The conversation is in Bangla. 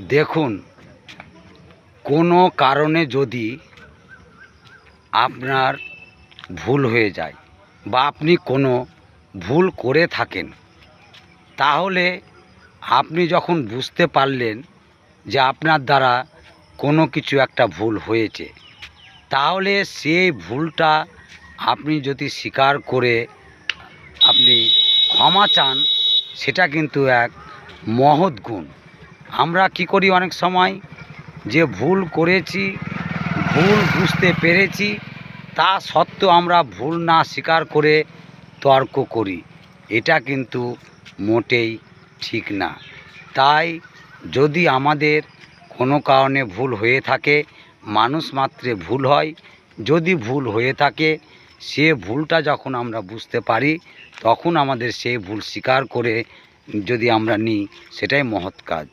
দেখুন, কোনো কারণে যদি আপনার ভুল হয়ে যায় বা আপনি কোনো ভুল করে থাকেন, তাহলে আপনি যখন বুঝতে পারলেন যে আপনার দ্বারা কোনো কিছু একটা ভুল হয়েছে, তাহলে সেই ভুলটা আপনি যদি স্বীকার করে আপনি ক্ষমা চান, সেটা কিন্তু এক মহৎ গুণ। আমরা কি করি অনেক সময়, যে ভুল করেছি, ভুল বুঝতে পেরেছি, তা সত্ত্বেও আমরা ভুল না স্বীকার করে তর্ক করি। এটা কিন্তু মোটেই ঠিক না। তাই যদি আমাদের কোনো কারণে ভুল হয়ে থাকে, মানুষ মাত্রে ভুল হয়, যদি ভুল হয়ে থাকে, সে ভুলটা যখন আমরা বুঝতে পারি, তখন আমাদের সেই ভুল স্বীকার করে যদি আমরা নিই, সেটাই মহৎ কাজ।